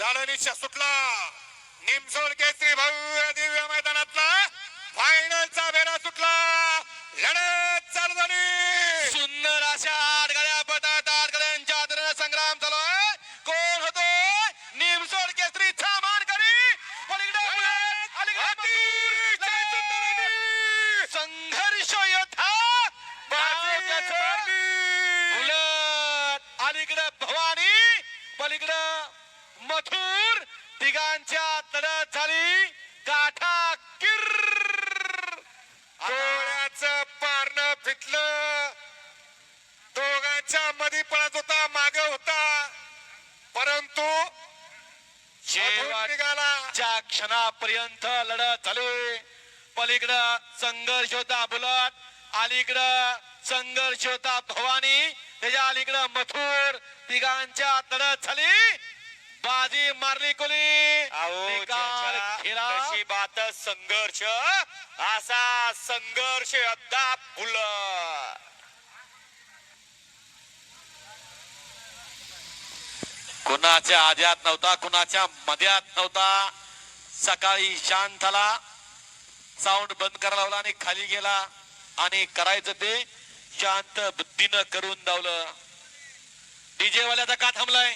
झाला निश्चय सुटला. निमसोड केसरी भव्य दिव्य मैदानातला फायनलचा बेरा सुटला. लढत चालू झाली. सुंदर अशा आडगाड्या पटात आडगाड्यांच्या आदरण संग्राम चालू आहे. कोण होतो निमसोड केसरीचा मानकरी. संघर्ष योद्धा अलीकडे भवानी पलीकडं मथुर. तिघांच्या लढत झाली काठा किर. डोळ्याचं पारणं फिटलं. दोघांच्या मध्ये पळत होता, मागे होता, परंतु शेवटच्या क्षणापर्यंत लढत झाली. पलीकडं संघर्ष होता बुलट, अलीकडं संघर्ष होता भवानी, त्याच्या अलीकडं मथुर. तिघांच्या लढत झाली. बाजी मारली कोली. कशी बात संघर्ष. असा संघर्ष अद्दा बुलट. कुणाच्या आद्यात नव्हता, कुणाच्या मध्यात नव्हता. सकाळी शांत झाला, साऊंड बंद करायला लावला आणि खाली गेला आणि करायचं ते शांत बुद्धीनं करून दावलं. डीजे वाल्याचा का थांबलाय?